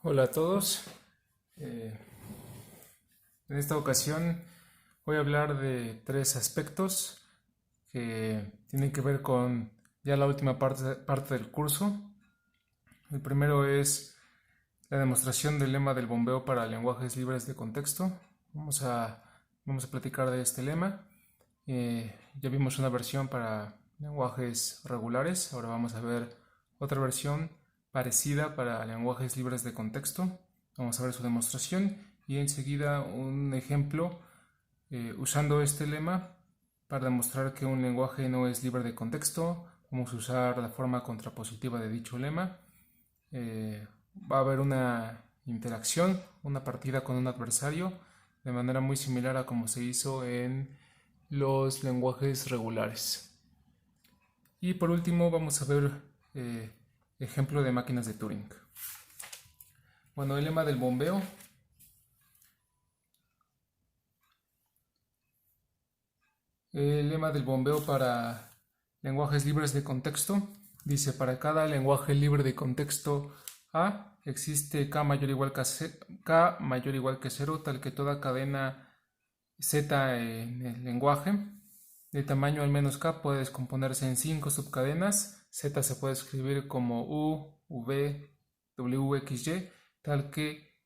Hola a todos. Eh, en esta ocasión voy a hablar de tres aspectos que tienen que ver con ya la última parte del curso. El primero es la demostración del lema del bombeo para lenguajes libres de contexto. Vamos a platicar de este lema. Ya vimos una versión para lenguajes regulares, ahora vamos a ver otra versión parecida para lenguajes libres de contexto. Vamos a ver su demostración y enseguida un ejemplo usando este lema para demostrar que un lenguaje no es libre de contexto. Vamos a usar la forma contrapositiva de dicho lema. Va a haber una interacción, una partida con un adversario, de manera muy similar a como se hizo en los lenguajes regulares. Y por último vamos a ver ejemplo de máquinas de Turing. Bueno, el lema del bombeo. El lema del bombeo para lenguajes libres de contexto dice: para cada lenguaje libre de contexto A existe K mayor o igual que 0, tal que toda cadena Z en el lenguaje de tamaño al menos K puede descomponerse en 5 subcadenas. Z se puede escribir como U, V, W, X, Y, tal que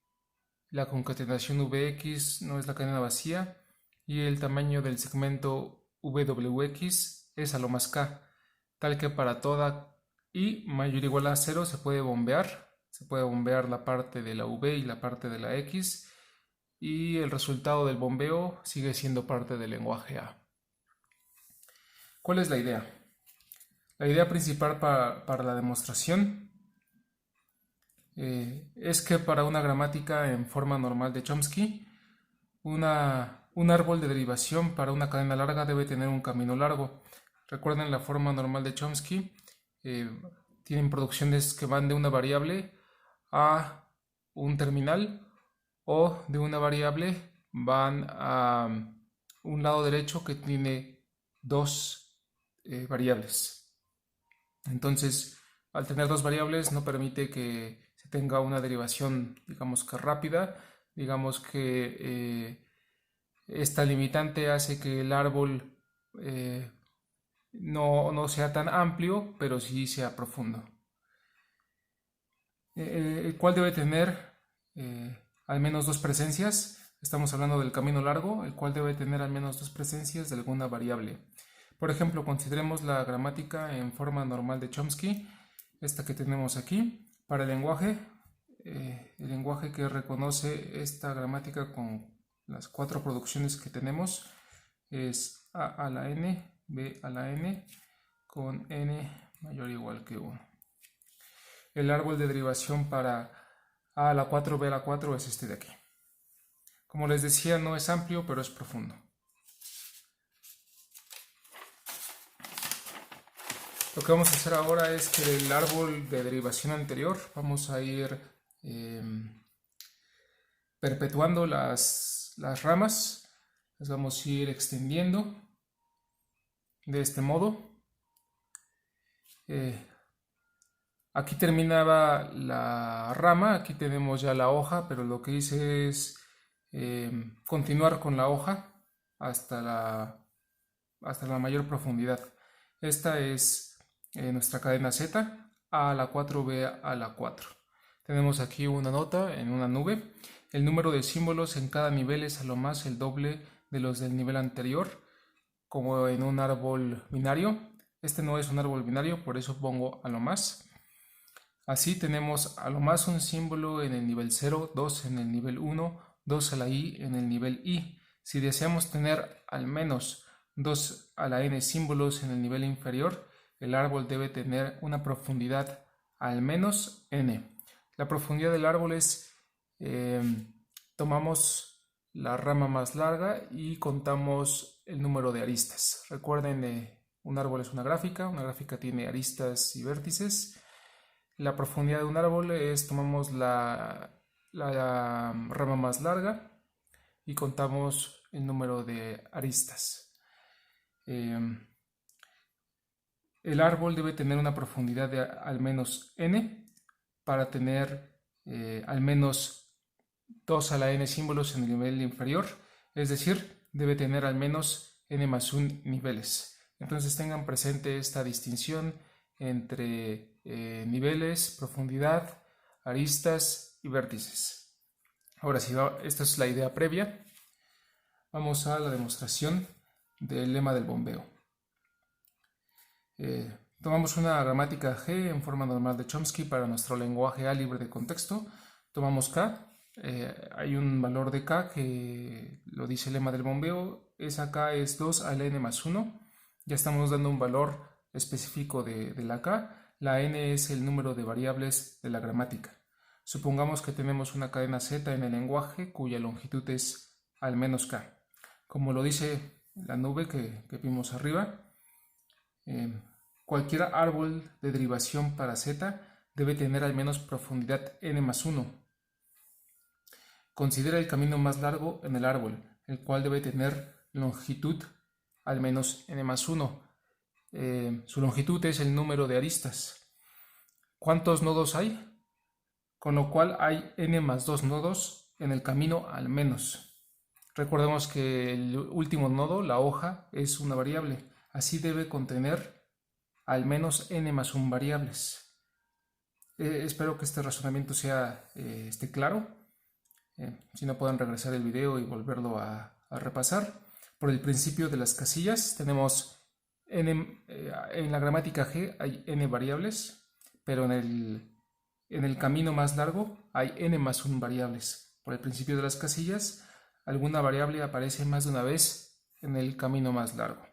la concatenación VX no es la cadena vacía y el tamaño del segmento WX es a lo más K, tal que para toda I mayor o igual a 0 se puede bombear la parte de la V y la parte de la X, y el resultado del bombeo sigue siendo parte del lenguaje A. ¿Cuál es la idea? La idea principal para la demostración es que para una gramática en forma normal de Chomsky, un árbol de derivación para una cadena larga debe tener un camino largo. Recuerden la forma normal de Chomsky. eh, Tienen producciones que van de una variable a un terminal, o de una variable van a un lado derecho que tiene dos variables. Entonces, al tener dos variables no permite que se tenga una derivación, digamos que rápida. Digamos que esta limitante hace que el árbol no sea tan amplio, pero sí sea profundo. El cual debe tener al menos dos presencias. Estamos hablando del camino largo, el cual debe tener al menos dos presencias de alguna variable. Por ejemplo, consideremos la gramática en forma normal de Chomsky, esta que tenemos aquí. Para el lenguaje que reconoce esta gramática con las cuatro producciones que tenemos es A a la n, B a la n, con n mayor o igual que 1. El árbol de derivación para A a la 4, B a la 4 es este de aquí. Como les decía, no es amplio, pero es profundo. Lo que vamos a hacer ahora es que el árbol de derivación anterior vamos a ir perpetuando las ramas, las vamos a ir extendiendo de este modo. Aquí terminaba la rama, aquí tenemos ya la hoja, pero lo que hice es continuar con la hoja hasta la mayor profundidad. Esta es nuestra cadena Z, A a la 4, B a la 4. Tenemos aquí una nota en una nube. El número de símbolos en cada nivel es a lo más el doble de los del nivel anterior, como en un árbol binario. Este no es un árbol binario, por eso pongo a lo más. Así tenemos a lo más un símbolo en el nivel 0, 2 en el nivel 1, 2 a la i en el nivel i. Si deseamos tener al menos 2 a la n símbolos en el nivel inferior, el árbol debe tener una profundidad al menos n. La profundidad del árbol es, tomamos la rama más larga y contamos el número de aristas. Recuerden, un árbol es una gráfica tiene aristas y vértices. La profundidad de un árbol es, tomamos la rama más larga y contamos el número de aristas. El árbol debe tener una profundidad de al menos n para tener al menos 2 a la n símbolos en el nivel inferior, es decir, debe tener al menos n más 1 niveles. Entonces tengan presente esta distinción entre niveles, profundidad, aristas y vértices. Ahora sí, esta es la idea previa. Vamos a la demostración del lema del bombeo. Tomamos una gramática G en forma normal de Chomsky para nuestro lenguaje A libre de contexto. Tomamos K. Hay un valor de K que lo dice el lema del bombeo. Esa K es 2 a la n más 1. Ya estamos dando un valor específico de la K. La n es el número de variables de la gramática. Supongamos que tenemos una cadena Z en el lenguaje cuya longitud es al menos K. Como lo dice la nube que vimos arriba, cualquier árbol de derivación para Z debe tener al menos profundidad n más 1. Considera el camino más largo en el árbol, el cual debe tener longitud al menos n más 1. Su longitud es el número de aristas. ¿Cuántos nodos hay? Con lo cual hay n más 2 nodos en el camino al menos. Recordemos que el último nodo, la hoja, es una variable. Así debe contener al menos n más 1 variables. Espero que este razonamiento esté claro. Si no, pueden regresar el video y volverlo a repasar. Por el principio de las casillas tenemos en la gramática G hay n variables, pero en el camino más largo hay n más 1 variables. Por el principio de las casillas, alguna variable aparece más de una vez en el camino más largo.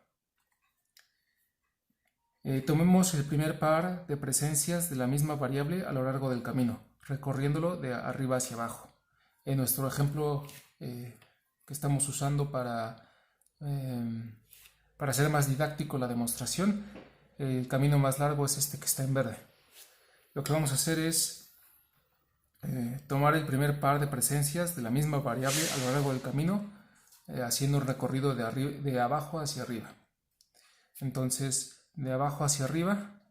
Tomemos el primer par de presencias de la misma variable a lo largo del camino, recorriéndolo de arriba hacia abajo. En nuestro ejemplo que estamos usando para hacer más didáctico la demostración, el camino más largo es este que está en verde. Lo que vamos a hacer es tomar el primer par de presencias de la misma variable a lo largo del camino, haciendo un recorrido de abajo hacia arriba. Entonces, de abajo hacia arriba,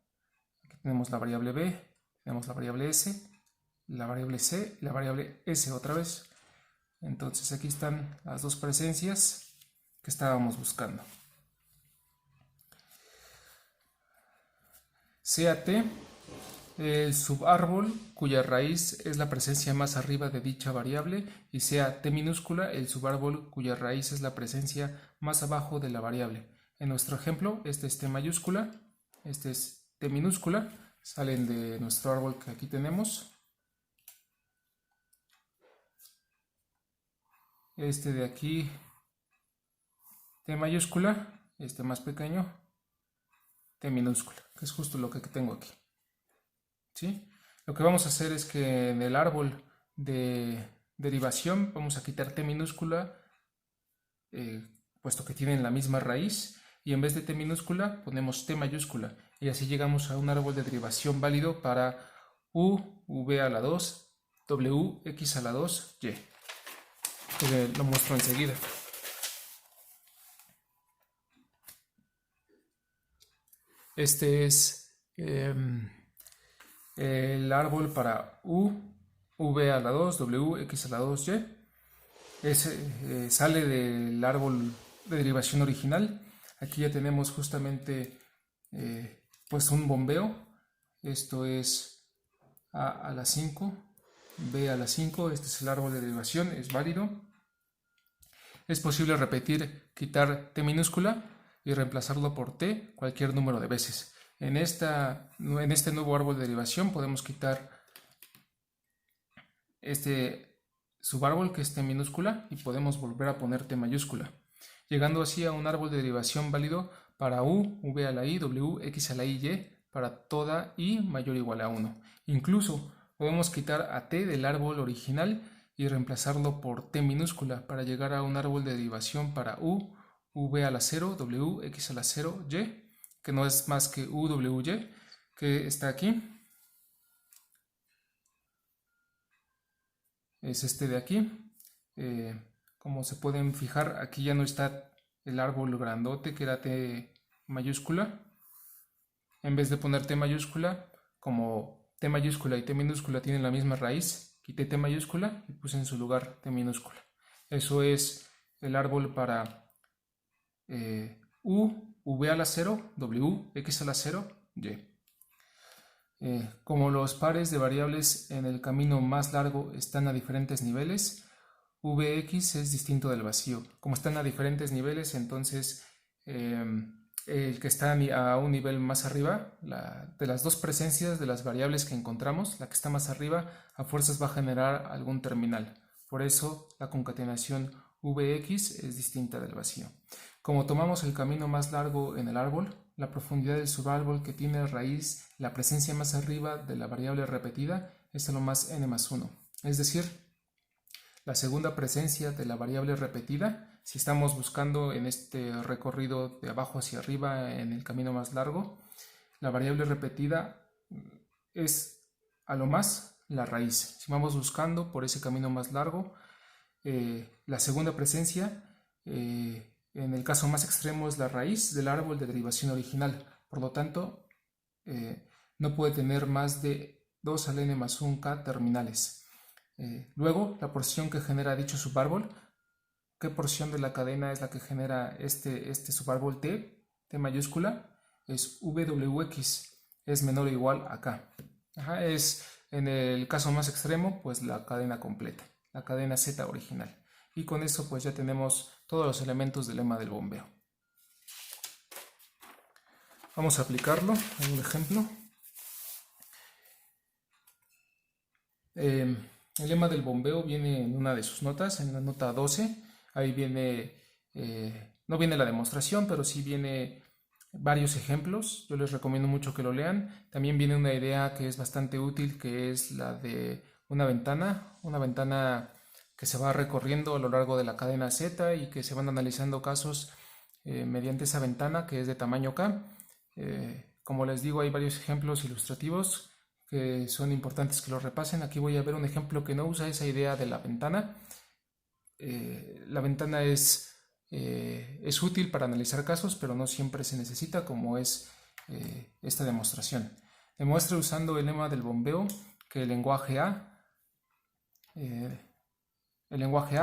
aquí tenemos la variable b, tenemos la variable s, la variable c y la variable s otra vez. Entonces aquí están las dos presencias que estábamos buscando. CAT, el subaárbol cuya raíz es la presencia más arriba de dicha variable, y sea T minúscula el subaárbol cuya raíz es la presencia más abajo de la variable. En nuestro ejemplo, este es T mayúscula, este es T minúscula, salen de nuestro árbol que aquí tenemos. Este de aquí, T mayúscula, este más pequeño, T minúscula, que es justo lo que tengo aquí. ¿Sí? Lo que vamos a hacer es que en el árbol de derivación vamos a quitar T minúscula, puesto que tienen la misma raíz, y en vez de T minúscula ponemos T mayúscula, y así llegamos a un árbol de derivación válido para U, V a la 2, W, X a la 2, Y. Lo muestro enseguida. Este es el árbol para U, V a la 2, W, X a la 2, Y. Sale del árbol de derivación original. Aquí ya tenemos justamente pues un bombeo. Esto es A la 5, B a la 5. Este es el árbol de derivación, es válido. Es posible repetir, quitar T minúscula y reemplazarlo por T cualquier número de veces. En este nuevo árbol de derivación podemos quitar este subárbol que es T minúscula y podemos volver a poner T mayúscula, llegando así a un árbol de derivación válido para U, V a la I, W, X a la I, Y, para toda I mayor o igual a 1. Incluso podemos quitar a T del árbol original y reemplazarlo por T minúscula para llegar a un árbol de derivación para U, V a la 0, W, X a la 0, Y, que no es más que U, W, Y, que está aquí. Es este de aquí. Como se pueden fijar, aquí ya no está el árbol grandote que era T mayúscula. En vez de poner T mayúscula, como T mayúscula y T minúscula tienen la misma raíz, quité T mayúscula y puse en su lugar T minúscula. Eso es el árbol para U, V a la 0, W, X a la 0, Y. Como los pares de variables en el camino más largo están a diferentes niveles, Vx es distinto del vacío. Como están a diferentes niveles, entonces el que está a un nivel más arriba, de las dos presencias de las variables que encontramos, la que está más arriba a fuerzas va a generar algún terminal. Por eso la concatenación Vx es distinta del vacío. Como tomamos el camino más largo en el árbol, la profundidad del subárbol que tiene raíz la presencia más arriba de la variable repetida es a lo más n más 1. Es decir, la segunda presencia de la variable repetida, si estamos buscando en este recorrido de abajo hacia arriba en el camino más largo, la variable repetida es a lo más la raíz. Si vamos buscando por ese camino más largo, la segunda presencia, en el caso más extremo, es la raíz del árbol de derivación original. Por lo tanto, no puede tener más de 2 al n más 1k terminales. Luego, la porción que genera dicho subárbol, ¿qué porción de la cadena es la que genera este subárbol T mayúscula? Es Vwx, es menor o igual a k. Es en el caso más extremo, pues la cadena completa, la cadena Z original. Y con eso pues ya tenemos todos los elementos del lema del bombeo. Vamos a aplicarlo en un ejemplo. El lema del bombeo viene en una de sus notas, en la nota 12. Ahí viene, no viene la demostración, pero sí viene varios ejemplos. Yo les recomiendo mucho que lo lean. También viene una idea que es bastante útil, que es la de una ventana que se va recorriendo a lo largo de la cadena Z y que se van analizando casos mediante esa ventana que es de tamaño K. Como les digo, hay varios ejemplos ilustrativos que son importantes que lo repasen. Aquí voy a ver un ejemplo que no usa esa idea de la ventana. La ventana es útil para analizar casos, pero no siempre se necesita, como es esta demostración. Demuestra usando el lema del bombeo que el lenguaje A,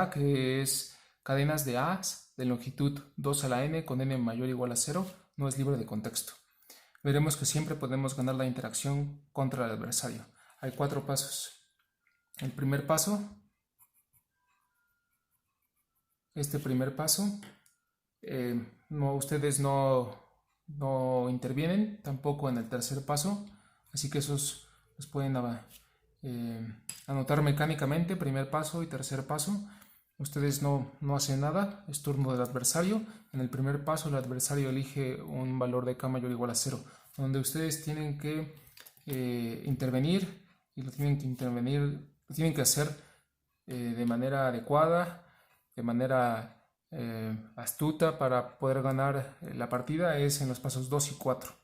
que es cadenas de A de longitud 2 a la n con n mayor o igual a 0, no es libre de contexto. Veremos que siempre podemos ganar la interacción contra el adversario. Hay 4 pasos. El primer paso, este primer paso, ustedes no intervienen tampoco en el tercer paso, así que esos los pueden anotar mecánicamente, primer paso y tercer paso. Ustedes no hacen nada, es turno del adversario. En el primer paso el adversario elige un valor de k mayor o igual a 0, donde ustedes tienen que intervenir, y lo tienen que hacer de manera adecuada, de manera astuta para poder ganar la partida. Es en los pasos 2 y 4.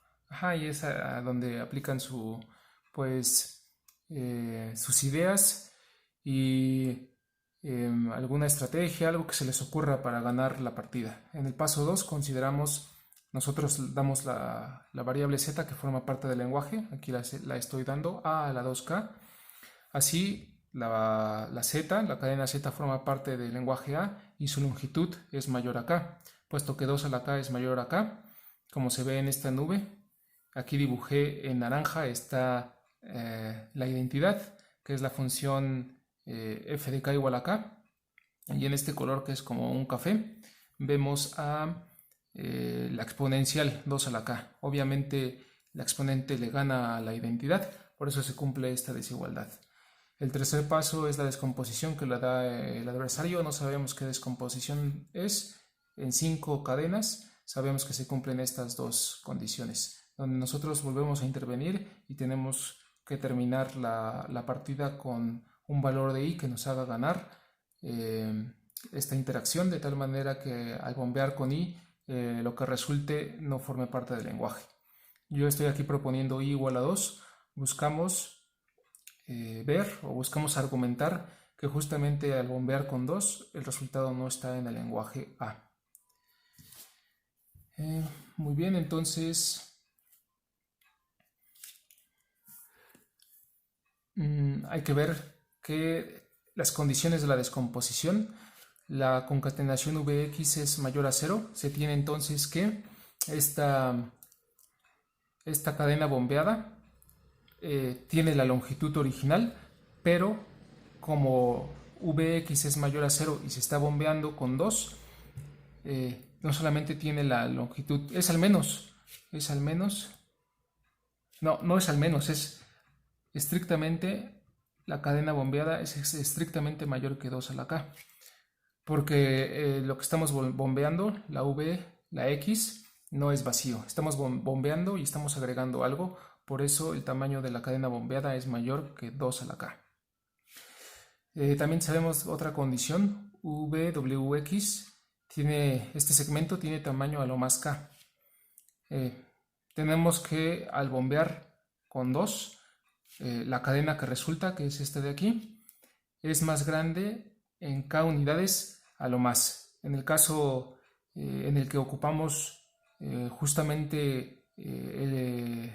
Y es a donde aplican sus ideas y alguna estrategia, algo que se les ocurra para ganar la partida. En el paso 2 nosotros damos la variable z que forma parte del lenguaje. Aquí la estoy dando a la 2k. Así la z, la cadena z, forma parte del lenguaje A y su longitud es mayor a k, puesto que 2 a la k es mayor a k. Como se ve en esta nube, aquí dibujé en naranja está la identidad, que es la función f de k igual a k, y en este color, que es como un café, vemos a la exponencial 2 a la k. Obviamente la exponente le gana a la identidad, por eso se cumple esta desigualdad. El tercer paso es la descomposición que le da el adversario. No sabemos qué descomposición es. En 5 cadenas sabemos que se cumplen estas dos condiciones, donde nosotros volvemos a intervenir y tenemos que terminar la partida con un valor de i que nos haga ganar esta interacción, de tal manera que al bombear con i lo que resulte no forme parte del lenguaje. Yo estoy aquí proponiendo i igual a 2. Buscamos buscamos argumentar que justamente al bombear con 2 el resultado no está en el lenguaje A. Muy bien, entonces hay que ver que las condiciones de la descomposición, la concatenación Vx es mayor a 0, se tiene entonces que esta cadena bombeada tiene la longitud original, pero como Vx es mayor a 0 y se está bombeando con 2, no solamente tiene la longitud, es al menos, no es al menos, es estrictamente, la cadena bombeada es estrictamente mayor que 2 a la k, porque lo que estamos bombeando, la V, la X, no es vacío, estamos bombeando y estamos agregando algo, por eso el tamaño de la cadena bombeada es mayor que 2 a la k. También sabemos otra condición, VWX, este segmento tiene tamaño a lo más k. Tenemos que al bombear con 2, la cadena que resulta, que es esta de aquí, es más grande en k unidades a lo más. En el caso en el que ocupamos justamente el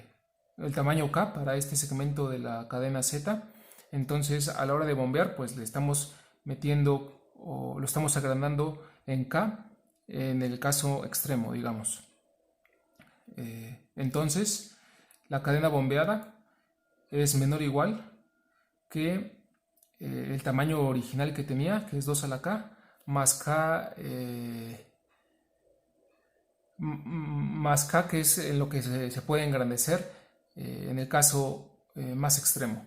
tamaño k para este segmento de la cadena Z, entonces a la hora de bombear pues le estamos metiendo o lo estamos agrandando en k en el caso extremo, digamos. Entonces la cadena bombeada es menor o igual que el tamaño original que tenía, que es 2 a la k, más k, que es en lo que se puede engrandecer en el caso más extremo.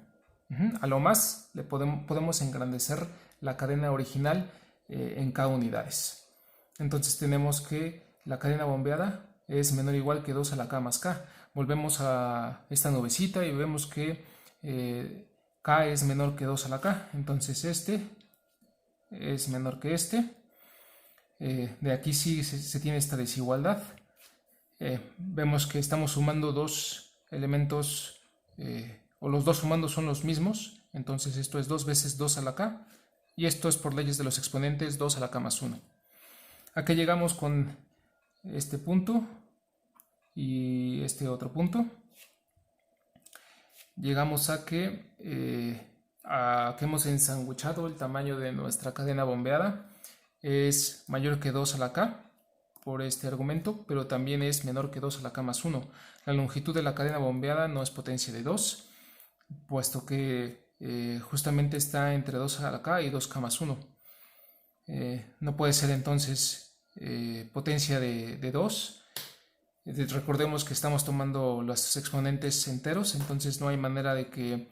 A lo más le podemos engrandecer la cadena original en k unidades. Entonces tenemos que la cadena bombeada es menor o igual que 2 a la k más k. Volvemos a esta nubecita y vemos que k es menor que 2 a la k. Entonces este es menor que este. De aquí sí se tiene esta desigualdad. Vemos que estamos sumando dos elementos, o los dos sumandos son los mismos. Entonces esto es 2 veces 2 a la k. Y esto es por leyes de los exponentes 2 a la k más 1. Aquí llegamos con este punto y este otro punto. Llegamos a que hemos ensanguchado el tamaño de nuestra cadena bombeada. Es mayor que 2 a la k por este argumento, pero también es menor que 2 a la k más 1. La longitud de la cadena bombeada no es potencia de 2, puesto que justamente está entre 2 a la k y 2k más 1. No puede ser entonces potencia de 2. Recordemos que estamos tomando los exponentes enteros, entonces no hay manera de que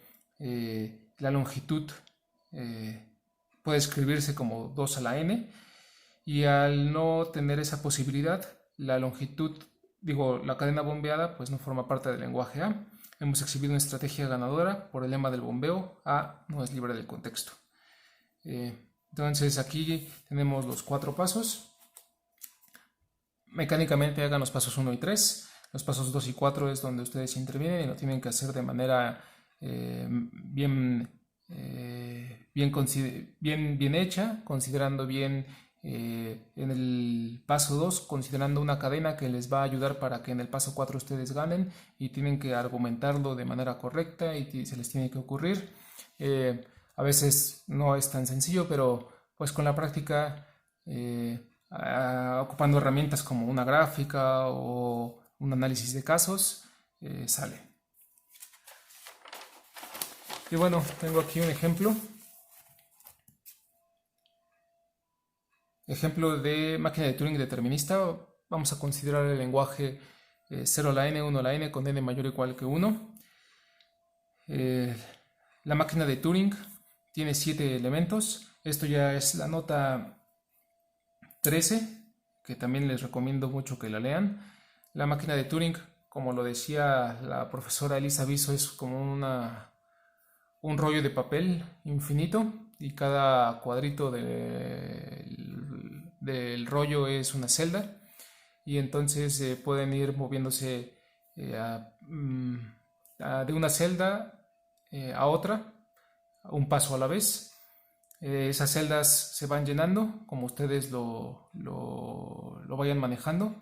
la longitud pueda escribirse como 2 a la n, y al no tener esa posibilidad, la cadena bombeada pues no forma parte del lenguaje A. Hemos exhibido una estrategia ganadora por el lema del bombeo: A no es libre del contexto. Entonces aquí tenemos los 4 pasos. Mecánicamente hagan los pasos 1 y 3. Los pasos 2 y 4 es donde ustedes intervienen y lo tienen que hacer de manera bien hecha, considerando bien en el paso 2, considerando una cadena que les va a ayudar para que en el paso 4 ustedes ganen, y tienen que argumentarlo de manera correcta y se les tiene que ocurrir. A veces no es tan sencillo, pero pues con la práctica, ocupando herramientas como una gráfica o un análisis de casos, sale. Y bueno, tengo aquí un ejemplo de máquina de Turing determinista. Vamos a considerar el lenguaje 0 a la n, 1 a la n, con n mayor o igual que 1. La máquina de Turing tiene 7 elementos. Esto ya es la nota 13, que también les recomiendo mucho que la lean. La máquina de Turing, como lo decía la profesora Elisa Viso, es como un rollo de papel infinito, y cada cuadrito del rollo es una celda, y entonces pueden ir moviéndose de una celda a otra, un paso a la vez. Esas celdas se van llenando como ustedes lo vayan manejando.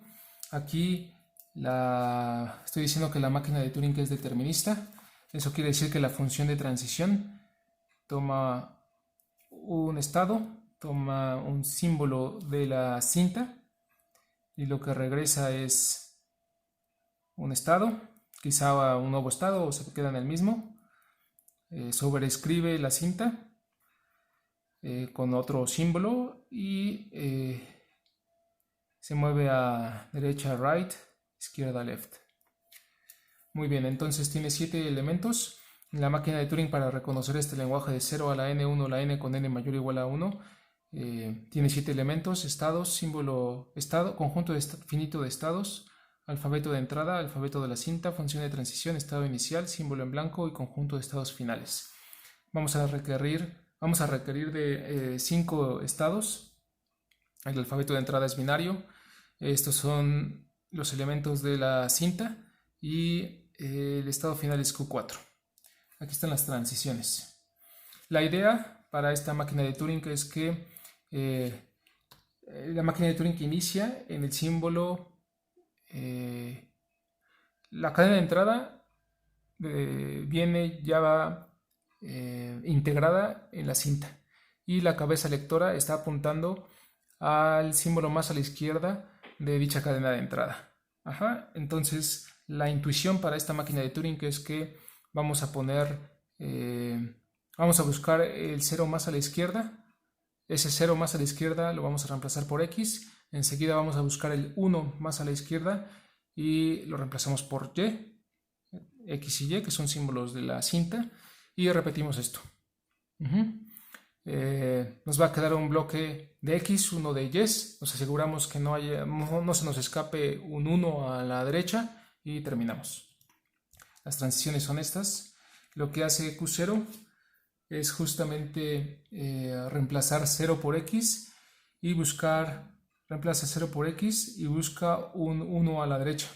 Aquí estoy diciendo que la máquina de Turing es determinista. Eso quiere decir que la función de transición toma un estado, toma un símbolo de la cinta y lo que regresa es un estado, quizá un nuevo estado o se queda en el mismo. Sobreescribe la cinta con otro símbolo y se mueve a derecha, right, izquierda, left. Muy bien, entonces tiene 7 elementos. La máquina de Turing, para reconocer este lenguaje de 0 a la n1, la n con n mayor o igual a 1, tiene 7 elementos: estados, símbolo estado, conjunto finito de estados, alfabeto de entrada, alfabeto de la cinta, función de transición, estado inicial, símbolo en blanco y conjunto de estados finales. Vamos a requerir de 5 estados. El alfabeto de entrada es binario. Estos son los elementos de la cinta y el estado final es Q4. Aquí están las transiciones. La idea para esta máquina de Turing es que la máquina de Turing inicia en el símbolo, la cadena de entrada viene ya integrada en la cinta y la cabeza lectora está apuntando al símbolo más a la izquierda de dicha cadena de entrada. Entonces la intuición para esta máquina de Turing es que vamos a buscar el 0 más a la izquierda. Ese 0 más a la izquierda lo vamos a reemplazar por X. Enseguida vamos a buscar el 1 más a la izquierda y lo reemplazamos por Y, X y Y, que son símbolos de la cinta, y repetimos esto. Nos va a quedar un bloque de X, uno de Y. Nos aseguramos que no se nos escape un 1 a la derecha y terminamos. Las transiciones son estas. Lo que hace Q0 es justamente reemplazar 0 por X y reemplaza 0 por X y busca un 1 a la derecha.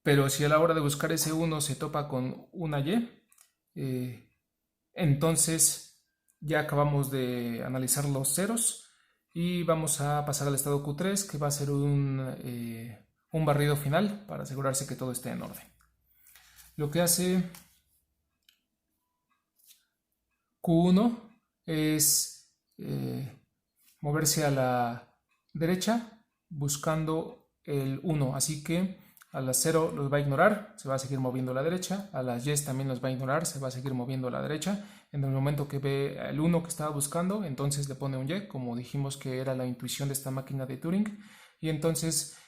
Pero si a la hora de buscar ese 1 se topa con una Y, entonces ya acabamos de analizar los ceros y vamos a pasar al estado Q3, que va a ser un barrido final para asegurarse que todo esté en orden. Lo que hace Q1 es moverse a la derecha buscando el 1, así que a las 0 los va a ignorar, se va a seguir moviendo a la derecha, a las Y también los va a ignorar, se va a seguir moviendo a la derecha. En el momento que ve el 1 que estaba buscando, entonces le pone un Y, como dijimos que era la intuición de esta máquina de Turing, y entonces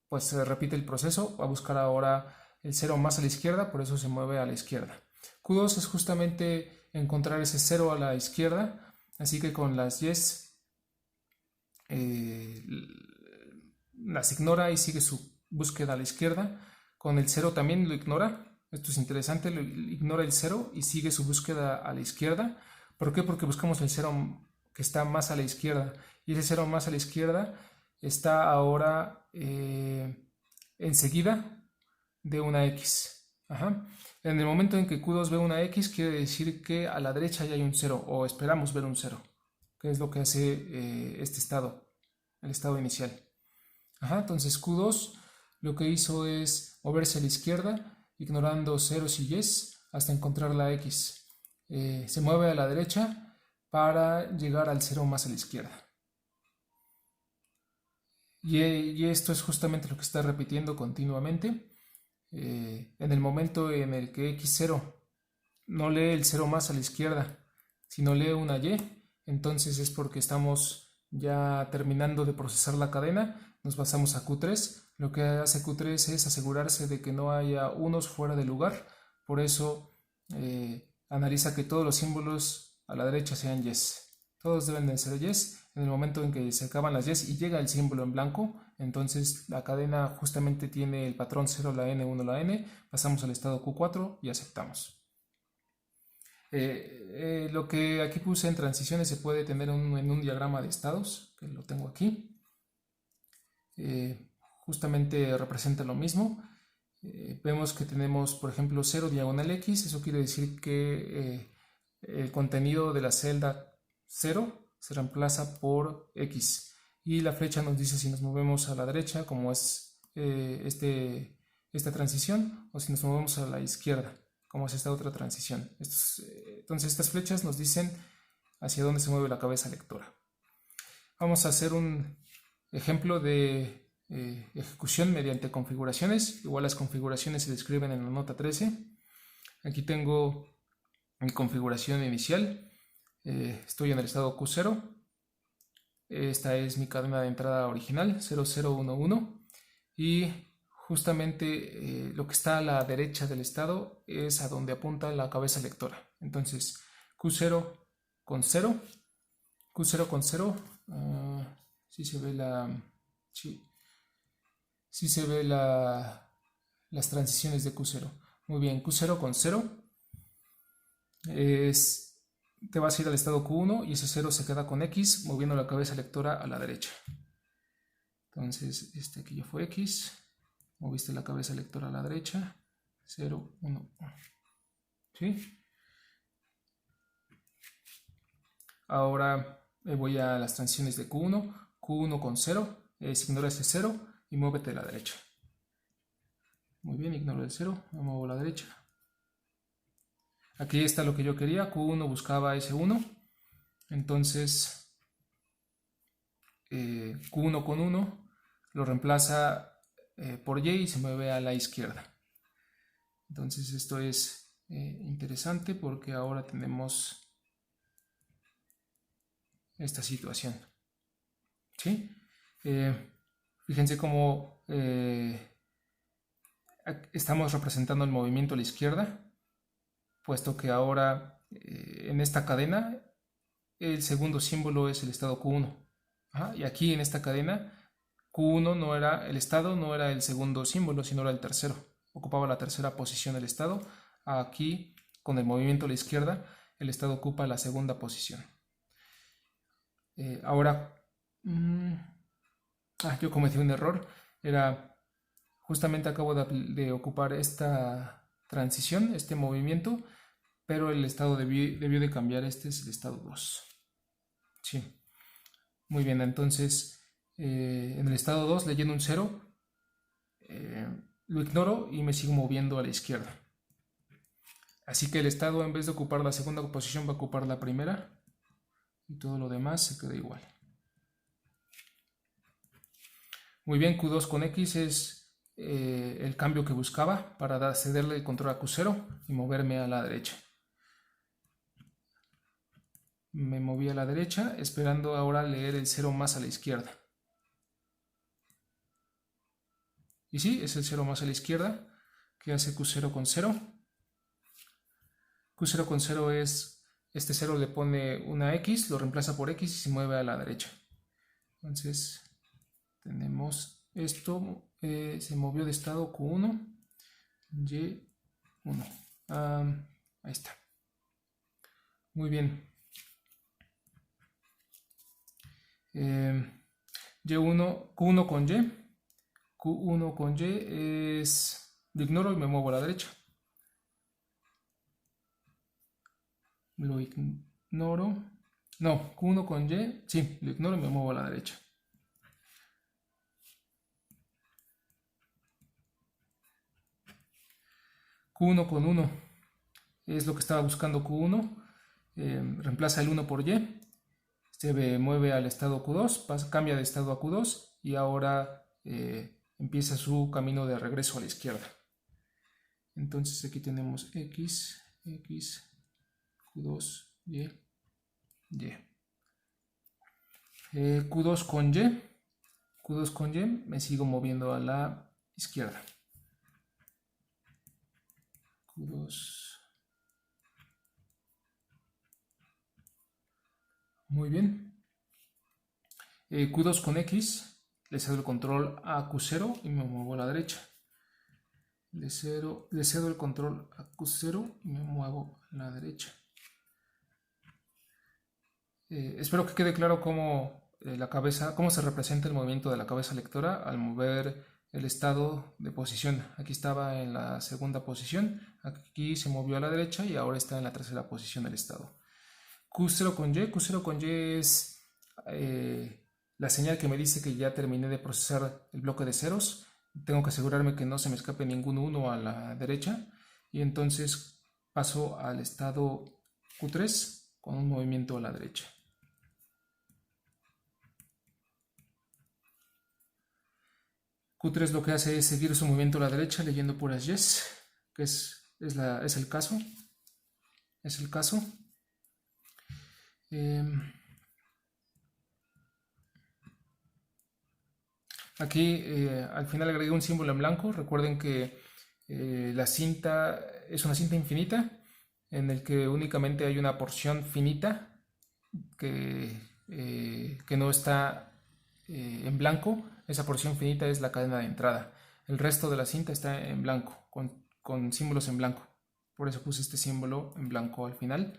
pues se repite el proceso, va a buscar ahora el 0 más a la izquierda, por eso se mueve a la izquierda. Q2 es justamente encontrar ese 0 a la izquierda, así que con las Y's las ignora y sigue su búsqueda a la izquierda. Con el 0 también lo ignora. Esto es interesante, ignora el 0 y sigue su búsqueda a la izquierda. ¿Por qué? Porque buscamos el 0 que está más a la izquierda. Y ese 0 más a la izquierda está ahora enseguida de una X. En el momento en que Q2 ve una X, quiere decir que a la derecha ya hay un 0, o esperamos ver un 0, que es lo que hace este estado, el estado inicial. Entonces Q2 lo que hizo es moverse a la izquierda, ignorando ceros y Y's hasta encontrar la X. Se mueve a la derecha para llegar al 0 más a la izquierda. Y esto es justamente lo que está repitiendo continuamente. En el momento en el que X0 no lee el 0 más a la izquierda, sino lee una Y, entonces es porque estamos ya terminando de procesar la cadena. Nos pasamos a Q3. Lo que hace Q3 es asegurarse de que no haya unos fuera de lugar. Por eso analiza que todos los símbolos a la derecha sean Yes. Todos deben de ser Yes. En el momento en que se acaban las Yes y llega el símbolo en blanco, entonces la cadena justamente tiene el patrón 0, la N, 1, la N. Pasamos al estado Q4 y aceptamos. Lo que aquí puse en transiciones se puede tener en un diagrama de estados, que lo tengo aquí. Justamente representa lo mismo. Vemos que tenemos, por ejemplo, 0 diagonal X. Eso quiere decir que el contenido de la celda 0 se reemplaza por X. Y la flecha nos dice si nos movemos a la derecha, como es esta transición, o si nos movemos a la izquierda, como es esta otra transición. Entonces estas flechas nos dicen hacia dónde se mueve la cabeza lectora. Vamos a hacer un ejemplo de ejecución mediante configuraciones. Igual las configuraciones se describen en la nota 13. Aquí tengo mi configuración inicial. Estoy en el estado Q0. Esta es mi cadena de entrada original, 0011. Y justamente lo que está a la derecha del estado es a donde apunta la cabeza lectora. Entonces, Q0 con 0. Q0 con 0. Sí se ve sí se ve las transiciones de Q0. Muy bien, Q0 con 0 te vas a ir al estado Q1 y ese 0 se queda con X, moviendo la cabeza lectora a la derecha. Entonces, aquí ya fue X, moviste la cabeza lectora a la derecha, 0, 1, 1. ¿Sí? Ahora voy a las transiciones de Q1, Q1 con 0, ignora ese 0 y muévete a la derecha. Muy bien, ignoro el 0, me muevo a la derecha. Aquí está lo que yo quería, Q1 buscaba ese 1, entonces Q1 con 1 lo reemplaza por Y y se mueve a la izquierda. Entonces esto es interesante porque ahora tenemos esta situación. ¿Sí? Fíjense cómo estamos representando el movimiento a la izquierda, puesto que ahora en esta cadena el segundo símbolo es el estado Q1. Ajá, y aquí en esta cadena Q1 no era el estado, no era el segundo símbolo, sino era el tercero. Ocupaba la tercera posición del estado. Aquí, con el movimiento a la izquierda, el estado ocupa la segunda posición. Ahora, yo cometí un error. Justamente acabo de ocupar esta transición, este movimiento, pero el estado debió de cambiar. Este es el estado 2. Sí. Muy bien, entonces en el estado 2, leyendo un 0, lo ignoro y me sigo moviendo a la izquierda. Así que el estado, en vez de ocupar la segunda posición, va a ocupar la primera y todo lo demás se queda igual. Muy bien, Q2 con X es el cambio que buscaba para cederle el control a Q0 y moverme a la derecha. Me moví a la derecha, esperando ahora leer el 0 más a la izquierda. Y sí, es el 0 más a la izquierda, que hace Q0 con 0. Q0 con 0 es, este 0 le pone una X, lo reemplaza por X y se mueve a la derecha. Entonces, tenemos esto, se movió de estado Q1, Y1. Ahí está. Muy bien. Y1, Q1 con Y. Q1 con Y es, lo ignoro y me muevo a la derecha. Lo ignoro. No, Q1 con Y, sí, lo ignoro y me muevo a la derecha. Q1 con 1 es lo que estaba buscando Q1. Reemplaza el 1 por Y. Se mueve al estado Q2, cambia de estado a Q2 y ahora empieza su camino de regreso a la izquierda. Entonces aquí tenemos X, Q2, Y, Y. Q2 con Y, me sigo moviendo a la izquierda. Q2. Muy bien. Q2 con X, le cedo el control a Q0 y me muevo a la derecha. Le cedo el control a Q0 y me muevo a la derecha. Espero que quede claro cómo se representa el movimiento de la cabeza lectora al mover el estado de posición. Aquí estaba en la segunda posición, aquí se movió a la derecha y ahora está en la tercera posición del estado. Q0 con Y es la señal que me dice que ya terminé de procesar el bloque de ceros. Tengo que asegurarme que no se me escape ningún 1 a la derecha y entonces paso al estado Q3 con un movimiento a la derecha. Q3 lo que hace es seguir su movimiento a la derecha leyendo puras yes, que es el caso. Es el caso. Aquí al final agregué un símbolo en blanco. Recuerden que la cinta es una cinta infinita en el que únicamente hay una porción finita que no está en blanco. Esa porción finita es la cadena de entrada. El resto de la cinta está en blanco, con símbolos en blanco. Por eso puse este símbolo en blanco al final.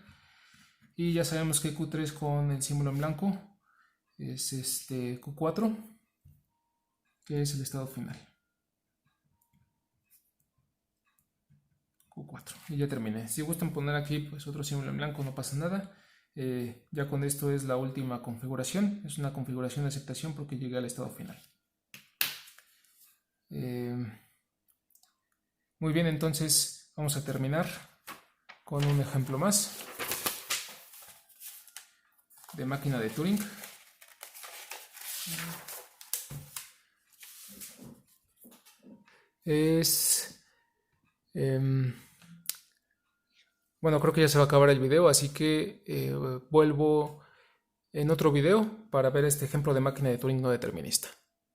Y ya sabemos que Q3 con el símbolo en blanco es Q4, que es el estado final. Q4. Y ya terminé. Si gustan poner aquí pues otro símbolo en blanco, no pasa nada. Ya con esto es la última configuración. Es una configuración de aceptación porque llegué al estado final. Muy bien, entonces vamos a terminar con un ejemplo más de máquina de Turing. Bueno, creo que ya se va a acabar el video, así que vuelvo en otro video para ver este ejemplo de máquina de Turing no determinista.